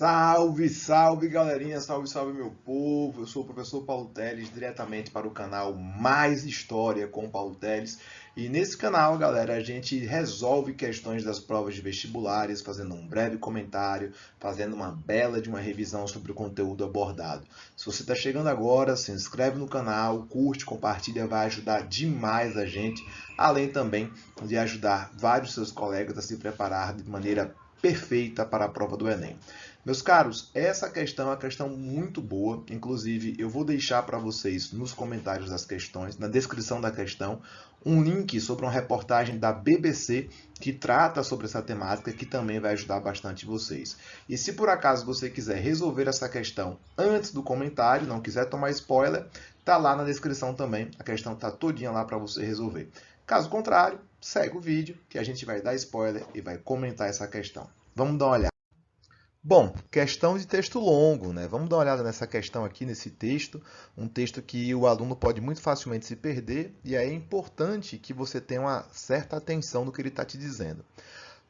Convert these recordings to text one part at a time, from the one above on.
Salve, salve galerinha, salve, salve meu povo. Eu sou o professor Paulo Teles, diretamente para o canal Mais História com Paulo Teles. E nesse canal, galera, a gente resolve questões das provas de vestibulares, fazendo um breve comentário, fazendo uma bela de uma revisão sobre o conteúdo abordado. Se você está chegando agora, se inscreve no canal, curte, compartilha, vai ajudar demais a gente, além também de ajudar vários seus colegas a se preparar de maneira perfeita para a prova do Enem. Meus caros, essa questão é uma questão muito boa, inclusive eu vou deixar para vocês nos comentários das questões, na descrição da questão, um link sobre uma reportagem da BBC que trata sobre essa temática, que também vai ajudar bastante vocês. E se por acaso você quiser resolver essa questão antes do comentário, não quiser tomar spoiler, tá lá na descrição também, a questão tá todinha lá para você resolver. Caso contrário, segue o vídeo que a gente vai dar spoiler e vai comentar essa questão. Vamos dar uma olhada. Bom, questão de texto longo, né? Vamos dar uma olhada nessa questão aqui, nesse texto, um texto que o aluno pode muito facilmente se perder, e é importante que você tenha uma certa atenção no que ele está te dizendo.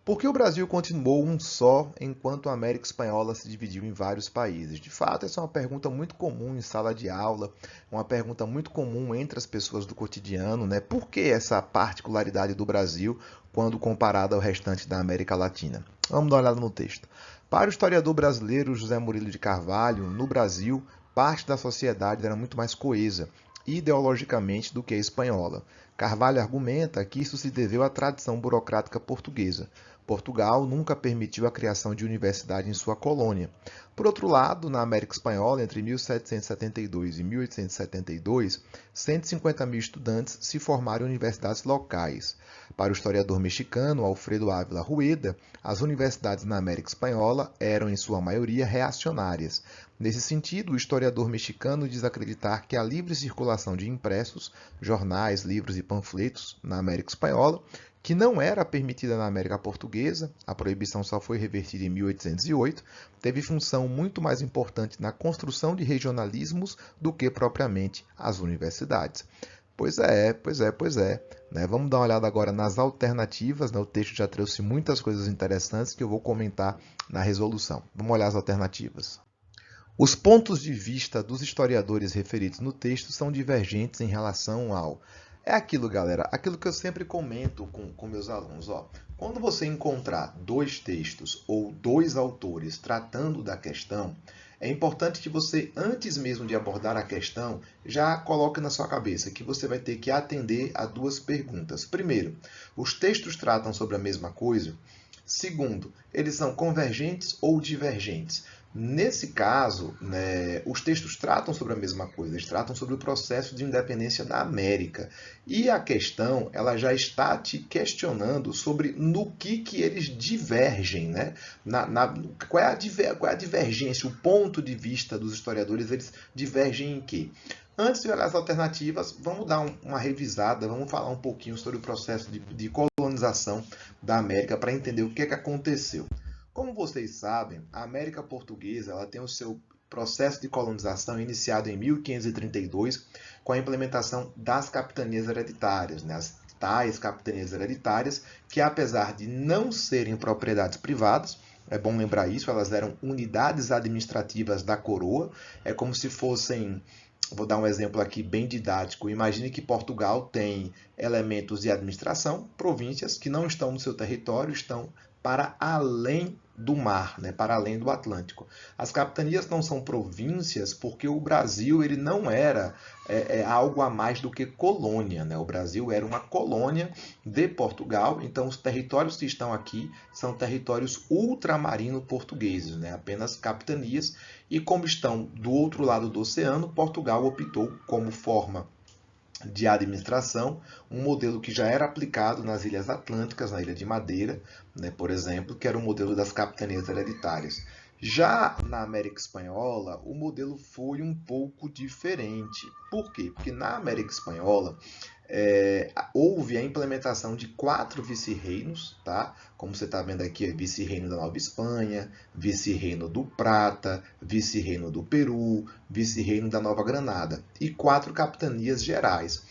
Por que o Brasil continuou um só enquanto a América Espanhola se dividiu em vários países? De fato, essa é uma pergunta muito comum em sala de aula, uma pergunta muito comum entre as pessoas do cotidiano, né? Por que essa particularidade do Brasil quando comparada ao restante da América Latina? Vamos dar uma olhada no texto. Para o historiador brasileiro José Murilo de Carvalho, no Brasil, parte da sociedade era muito mais coesa, ideologicamente, do que a espanhola. Carvalho argumenta que isso se deveu à tradição burocrática portuguesa. Portugal nunca permitiu a criação de universidade em sua colônia. Por outro lado, na América Espanhola, entre 1772 e 1872, 150 mil estudantes se formaram em universidades locais. Para o historiador mexicano Alfredo Ávila Rueda, as universidades na América Espanhola eram, em sua maioria, reacionárias. Nesse sentido, o historiador mexicano diz acreditar que a livre circulação de impressos, jornais, livros e panfletos na América Espanhola, que não era permitida na América Portuguesa, a proibição só foi revertida em 1808, teve função muito mais importante na construção de regionalismos do que propriamente as universidades. Pois é. Né? Vamos dar uma olhada agora nas alternativas. Né? O texto já trouxe muitas coisas interessantes que eu vou comentar na resolução. Vamos olhar as alternativas. Os pontos de vista dos historiadores referidos no texto são divergentes em relação ao... É aquilo, galera, aquilo que eu sempre comento com meus alunos. Ó, quando você encontrar dois textos ou dois autores tratando da questão, é importante que você, antes mesmo de abordar a questão, já coloque na sua cabeça que você vai ter que atender a duas perguntas. Primeiro, os textos tratam sobre a mesma coisa? Segundo, eles são convergentes ou divergentes? Nesse caso, né, os textos tratam sobre a mesma coisa, eles tratam sobre o processo de independência da América. E a questão ela já está te questionando sobre no que eles divergem. Né? Qual é a divergência, o ponto de vista dos historiadores, eles divergem em quê? Antes de olhar as alternativas, vamos dar uma revisada, vamos falar um pouquinho sobre o processo de colonização da América para entender o que aconteceu. Como vocês sabem, a América Portuguesa ela tem o seu processo de colonização iniciado em 1532 com a implementação das capitanias hereditárias, né? As tais capitanias hereditárias que, apesar de não serem propriedades privadas, é bom lembrar isso, elas eram unidades administrativas da coroa, é como se fossem... Vou dar um exemplo aqui bem didático. Imagine que Portugal tem elementos de administração, províncias que não estão no seu território, estão para além do mar, né? Para além do Atlântico. As capitanias não são províncias porque o Brasil ele não era algo a mais do que colônia. Né? O Brasil era uma colônia de Portugal, então os territórios que estão aqui são territórios ultramarino portugueses, né? Apenas capitanias. E como estão do outro lado do oceano, Portugal optou como forma de administração, um modelo que já era aplicado nas Ilhas Atlânticas, na Ilha de Madeira, né, por exemplo, que era o modelo das capitanias hereditárias. Já na América Espanhola, o modelo foi um pouco diferente. Por quê? Porque na América Espanhola houve a implementação de 4 vice-reinos, tá? Como você está vendo aqui, vice-reino da Nova Espanha, vice-reino do Prata, vice-reino do Peru, vice-reino da Nova Granada e 4 capitanias gerais.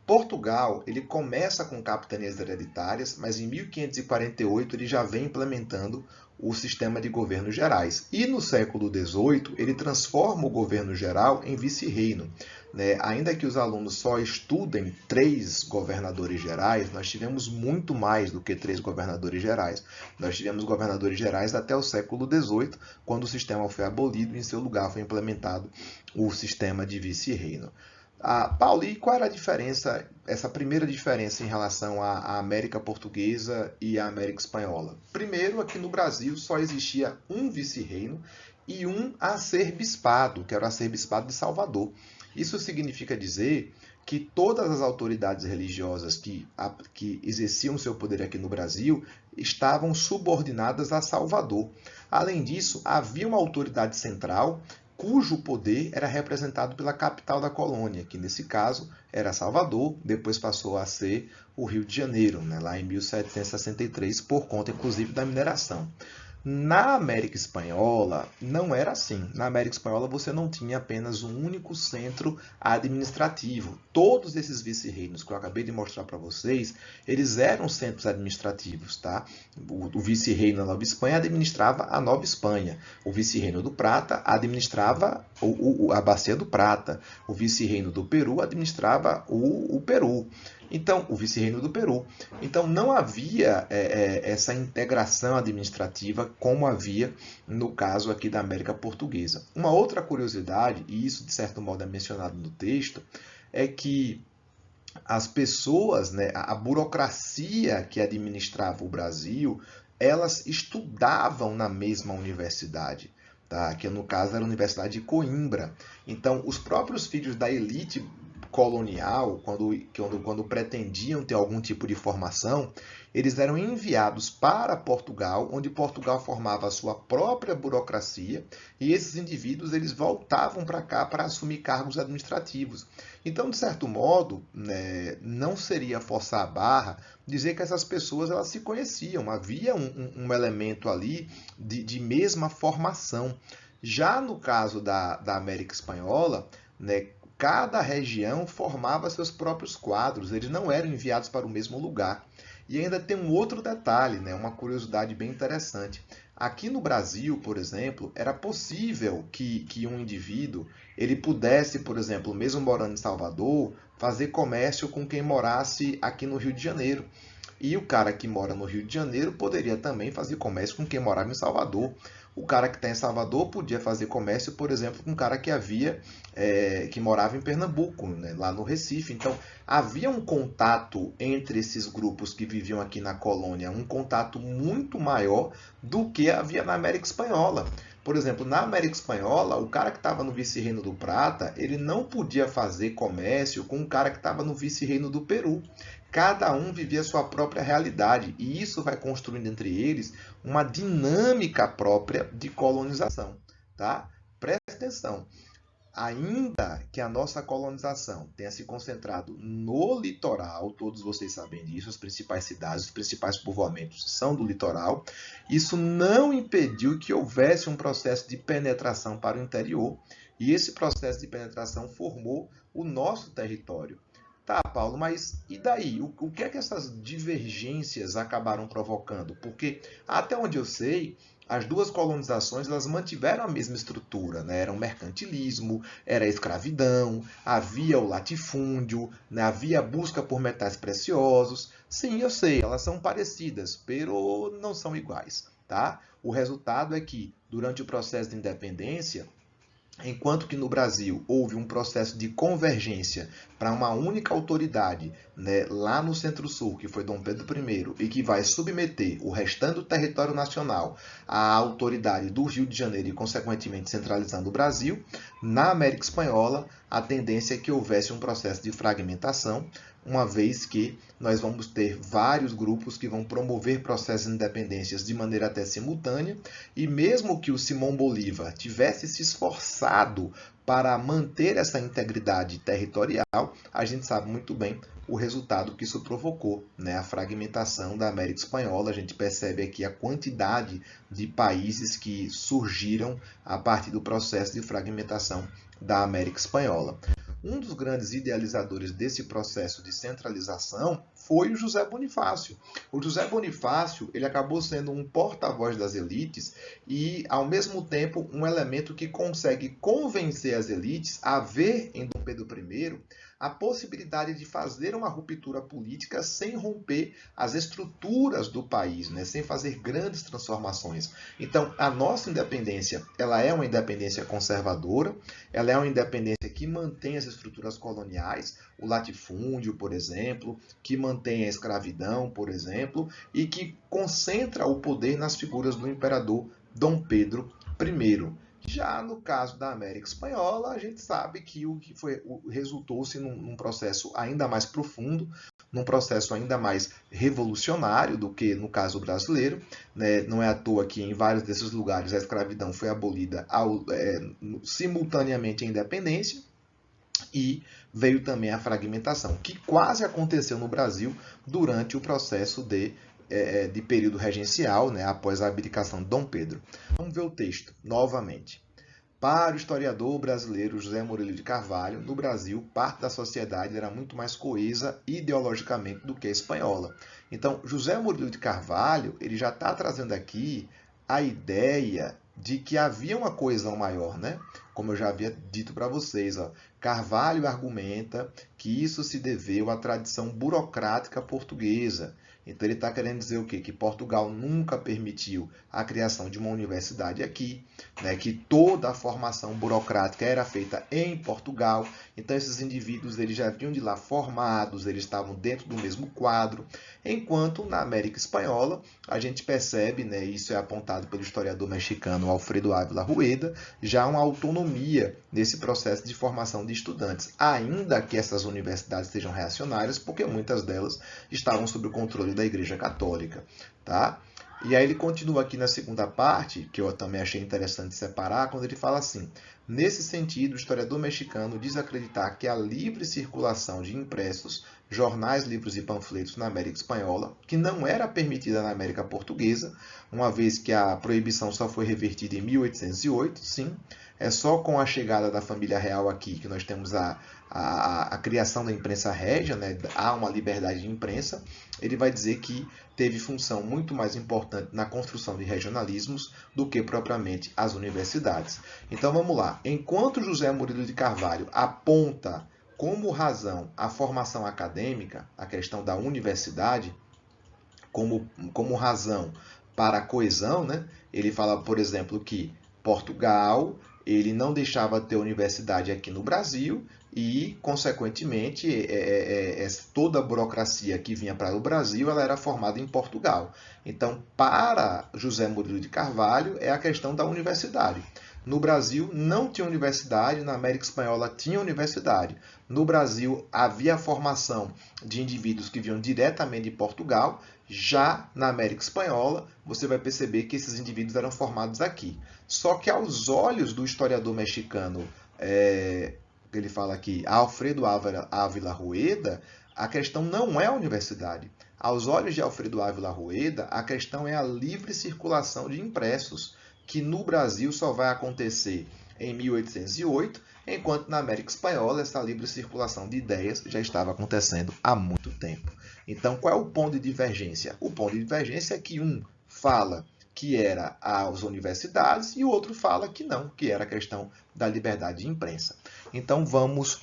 Portugal, ele começa com capitanias hereditárias, mas em 1548 ele já vem implementando o sistema de governos gerais. E no século XVIII, ele transforma o governo geral em vice-reino. Né? Ainda que os alunos só estudem 3 governadores gerais, nós tivemos muito mais do que 3 governadores gerais. Nós tivemos governadores gerais até o século XVIII, quando o sistema foi abolido e em seu lugar foi implementado o sistema de vice-reino. Paulo, e qual era a diferença, essa primeira diferença em relação à América Portuguesa e à América Espanhola? Primeiro, aqui no Brasil só existia um vice-reino e um arcebispado, que era o arcebispado de Salvador. Isso significa dizer que todas as autoridades religiosas que exerciam seu poder aqui no Brasil estavam subordinadas a Salvador. Além disso, havia uma autoridade central cujo poder era representado pela capital da colônia, que nesse caso era Salvador, depois passou a ser o Rio de Janeiro, né, lá em 1763, por conta inclusive da mineração. Na América Espanhola, não era assim. Na América Espanhola, você não tinha apenas um único centro administrativo. Todos esses vice-reinos que eu acabei de mostrar para vocês, eles eram centros administrativos. Tá? O vice-reino da Nova Espanha administrava a Nova Espanha. O vice-reino do Prata administrava a Bacia do Prata. O vice-reino do Peru administrava o Peru. Então, o vice-reino do Peru. Então, não havia essa integração administrativa como havia no caso aqui da América Portuguesa. Uma outra curiosidade, e isso de certo modo é mencionado no texto, é que as pessoas, né, a burocracia que administrava o Brasil, elas estudavam na mesma universidade. Tá? Que no caso era a Universidade de Coimbra. Então, os próprios filhos da elite colonial, quando pretendiam ter algum tipo de formação, eles eram enviados para Portugal, onde Portugal formava a sua própria burocracia, e esses indivíduos eles voltavam para cá para assumir cargos administrativos. Então, de certo modo, né, não seria forçar a barra dizer que essas pessoas elas se conheciam, havia um elemento ali de mesma formação. Já no caso da América Espanhola, né, cada região formava seus próprios quadros, eles não eram enviados para o mesmo lugar. E ainda tem um outro detalhe, né, uma curiosidade bem interessante. Aqui no Brasil, por exemplo, era possível que um indivíduo ele pudesse, por exemplo, mesmo morando em Salvador, fazer comércio com quem morasse aqui no Rio de Janeiro. E o cara que mora no Rio de Janeiro poderia também fazer comércio com quem morava em Salvador. O cara que está em Salvador podia fazer comércio, por exemplo, com um cara que morava em Pernambuco, né, lá no Recife. Então, havia um contato entre esses grupos que viviam aqui na colônia, um contato muito maior do que havia na América Espanhola. Por exemplo, na América Espanhola, o cara que estava no vice-reino do Prata, ele não podia fazer comércio com o cara que estava no vice-reino do Peru. Cada um vivia a sua própria realidade e isso vai construindo entre eles uma dinâmica própria de colonização. Tá? Presta atenção. Ainda que a nossa colonização tenha se concentrado no litoral, todos vocês sabem disso, as principais cidades, os principais povoamentos são do litoral, isso não impediu que houvesse um processo de penetração para o interior, e esse processo de penetração formou o nosso território. Tá, Paulo, mas e daí? O que é que essas divergências acabaram provocando? Porque, até onde eu sei, as duas colonizações elas mantiveram a mesma estrutura, né? Era um mercantilismo, era a escravidão, havia o latifúndio, né? Havia a busca por metais preciosos. Sim, eu sei, elas são parecidas, pero não são iguais, tá? O resultado é que, durante o processo de independência, enquanto que no Brasil houve um processo de convergência para uma única autoridade, né, lá no Centro-Sul, que foi Dom Pedro I, e que vai submeter o restante do território nacional à autoridade do Rio de Janeiro e, consequentemente, centralizando o Brasil, na América Espanhola, a tendência é que houvesse um processo de fragmentação, uma vez que nós vamos ter vários grupos que vão promover processos de independências de maneira até simultânea, e mesmo que o Simão Bolívar tivesse se esforçado para manter essa integridade territorial, a gente sabe muito bem o resultado que isso provocou, né? A fragmentação da América Espanhola. A gente percebe aqui a quantidade de países que surgiram a partir do processo de fragmentação da América Espanhola. Um dos grandes idealizadores desse processo de centralização foi o José Bonifácio. O José Bonifácio, ele acabou sendo um porta-voz das elites e, ao mesmo tempo, um elemento que consegue convencer as elites a ver em Dom Pedro I a possibilidade de fazer uma ruptura política sem romper as estruturas do país, né? Sem fazer grandes transformações. Então, a nossa independência, ela é uma independência conservadora, ela é uma independência que mantém as estruturas coloniais, o latifúndio, por exemplo, que mantém a escravidão, por exemplo, e que concentra o poder nas figuras do imperador Dom Pedro I. Já no caso da América Espanhola, a gente sabe que resultou-se num processo ainda mais profundo, num processo ainda mais revolucionário do que no caso brasileiro, né? Não é à toa que em vários desses lugares a escravidão foi abolida simultaneamente à independência, e veio também a fragmentação, que quase aconteceu no Brasil durante o processo de período regencial, né, após a abdicação de Dom Pedro. Vamos ver o texto novamente. Para o historiador brasileiro José Murilo de Carvalho, no Brasil, parte da sociedade era muito mais coesa ideologicamente do que a espanhola. Então, José Murilo de Carvalho, ele já está trazendo aqui a ideia de que havia uma coesão maior, né? Como eu já havia dito para vocês, ó, Carvalho argumenta que isso se deveu à tradição burocrática portuguesa. Então ele está querendo dizer o quê? Que Portugal nunca permitiu a criação de uma universidade aqui, né? Que toda a formação burocrática era feita em Portugal. Então esses indivíduos eles já vinham de lá formados, eles estavam dentro do mesmo quadro. Enquanto na América Espanhola a gente percebe, né? Isso é apontado pelo historiador mexicano Alfredo Ávila Rueda, já uma autonomia nesse processo de formação de estudantes, ainda que essas universidades sejam reacionárias, porque muitas delas estavam sob o controle da Igreja Católica, tá? E aí ele continua aqui na segunda parte, que eu também achei interessante separar, quando ele fala assim: nesse sentido, o historiador mexicano diz acreditar que a livre circulação de impressos, jornais, livros e panfletos na América Espanhola, que não era permitida na América Portuguesa, uma vez que a proibição só foi revertida em 1808, sim, é só com a chegada da família real aqui que nós temos a criação da imprensa régia, né? Há uma liberdade de imprensa. Ele vai dizer que teve função muito mais importante na construção de regionalismos do que propriamente as universidades. Então vamos lá. Enquanto José Murilo de Carvalho aponta como razão a formação acadêmica, a questão da universidade, como razão para a coesão, né? Ele fala, por exemplo, que Portugal ele não deixava ter universidade aqui no Brasil e, consequentemente, toda a burocracia que vinha para o Brasil ela era formada em Portugal. Então, para José Murilo de Carvalho, é a questão da universidade. No Brasil não tinha universidade, na América Espanhola tinha universidade. No Brasil havia a formação de indivíduos que vinham diretamente de Portugal. Já na América Espanhola, você vai perceber que esses indivíduos eram formados aqui. Só que aos olhos do historiador mexicano, ele fala aqui, Alfredo Ávila Rueda, a questão não é a universidade. Aos olhos de Alfredo Ávila Rueda, a questão é a livre circulação de impressos, que no Brasil só vai acontecer em 1808, enquanto na América Espanhola essa livre circulação de ideias já estava acontecendo há muito tempo. Então, qual é o ponto de divergência? O ponto de divergência é que um fala que era as universidades e o outro fala que não, que era a questão da liberdade de imprensa. Então, vamos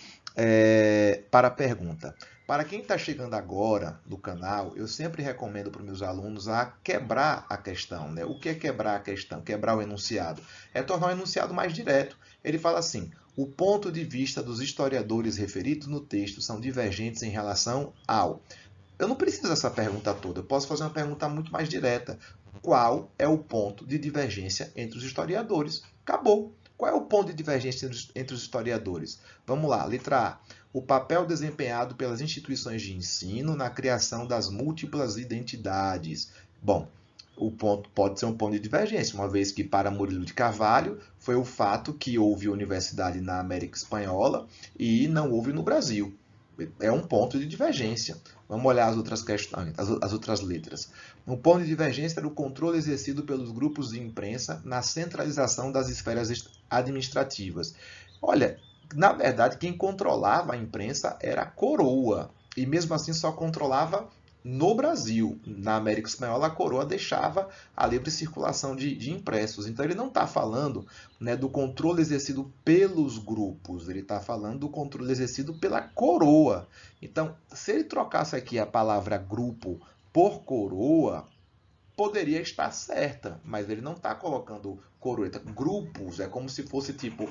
para a pergunta. Para quem está chegando agora no canal, eu sempre recomendo para os meus alunos a quebrar a questão, né? O que é quebrar a questão? Quebrar o enunciado? É tornar o enunciado mais direto. Ele fala assim: o ponto de vista dos historiadores referidos no texto são divergentes em relação ao... Eu não preciso dessa pergunta toda, eu posso fazer uma pergunta muito mais direta. Qual é o ponto de divergência entre os historiadores? Acabou. Qual é o ponto de divergência entre os historiadores? Vamos lá, letra A. O papel desempenhado pelas instituições de ensino na criação das múltiplas identidades. Bom, o ponto pode ser um ponto de divergência, uma vez que para Murilo de Carvalho foi o fato que houve universidade na América Espanhola e não houve no Brasil. É um ponto de divergência. Vamos olhar as outras questões, as outras letras. Um ponto de divergência era o controle exercido pelos grupos de imprensa na centralização das esferas administrativas. Olha, na verdade, quem controlava a imprensa era a coroa. E mesmo assim só controlava no Brasil. Na América Espanhola, a coroa deixava a livre circulação de impressos. Então ele não está falando, né, do controle exercido pelos grupos, ele está falando do controle exercido pela coroa. Então, se ele trocasse aqui a palavra grupo por coroa, poderia estar certa, mas ele não está colocando coroa, grupos, é como se fosse tipo,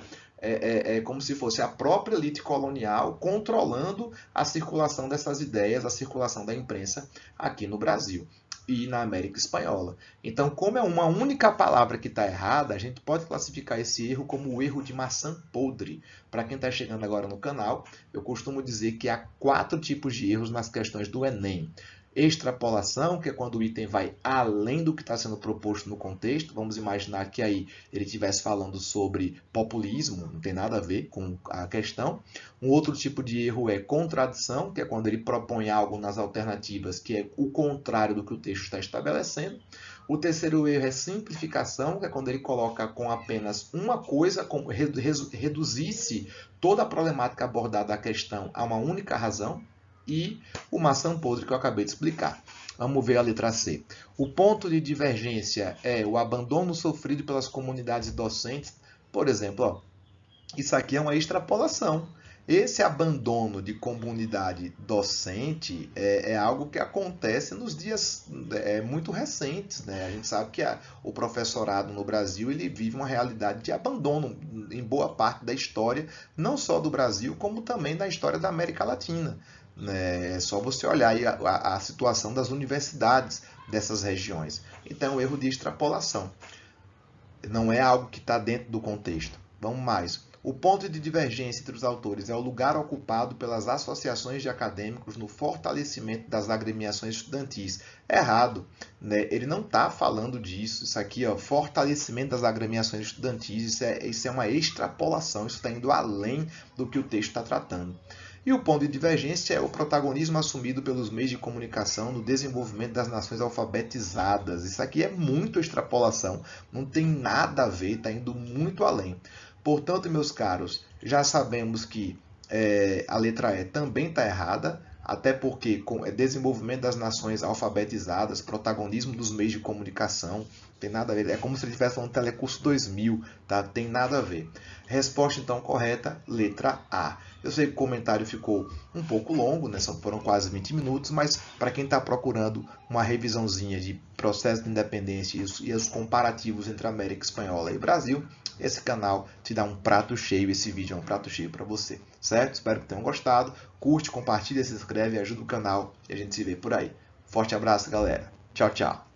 como se fosse a própria elite colonial controlando a circulação dessas ideias, a circulação da imprensa aqui no Brasil e na América Espanhola. Então, como é uma única palavra que está errada, a gente pode classificar esse erro como o erro de maçã podre. Para quem está chegando agora no canal, eu costumo dizer que há 4 tipos de erros nas questões do Enem. Extrapolação, que é quando o item vai além do que está sendo proposto no contexto. Vamos imaginar que aí ele estivesse falando sobre populismo, não tem nada a ver com a questão. Um outro tipo de erro é contradição, que é quando ele propõe algo nas alternativas que é o contrário do que o texto está estabelecendo. O terceiro erro é simplificação, que é quando ele coloca com apenas uma coisa, reduzir-se toda a problemática abordada da questão a uma única razão. E o maçã podre que eu acabei de explicar. Vamos ver a letra C. O ponto de divergência é o abandono sofrido pelas comunidades docentes. Por exemplo, ó, isso aqui é uma extrapolação. Esse abandono de comunidade docente é algo que acontece nos dias muito recentes, né? A gente sabe que o professorado no Brasil ele vive uma realidade de abandono em boa parte da história, não só do Brasil, como também da história da América Latina. É só você olhar aí a situação das universidades dessas regiões. Então, é um erro de extrapolação. Não é algo que está dentro do contexto. Vamos mais. O ponto de divergência entre os autores é o lugar ocupado pelas associações de acadêmicos no fortalecimento das agremiações estudantis. Errado, né? Ele não está falando disso. Isso aqui, ó, fortalecimento das agremiações estudantis, isso é uma extrapolação, isso está indo além do que o texto está tratando. E o ponto de divergência é o protagonismo assumido pelos meios de comunicação no desenvolvimento das nações alfabetizadas. Isso aqui é muito extrapolação, não tem nada a ver, está indo muito além. Portanto, meus caros, já sabemos que a letra E também está errada, até porque desenvolvimento das nações alfabetizadas, protagonismo dos meios de comunicação, tem nada a ver. É como se ele estivesse falando Telecurso 2000, tá? Tem nada a ver. Resposta, então, correta, letra A. Eu sei que o comentário ficou um pouco longo, né? Foram quase 20 minutos, mas para quem está procurando uma revisãozinha de processo de independência e os comparativos entre América Espanhola e Brasil, esse canal te dá um prato cheio, esse vídeo é um prato cheio para você, certo? Espero que tenham gostado. Curte, compartilha, se inscreve, ajuda o canal e a gente se vê por aí. Forte abraço, galera. Tchau, tchau.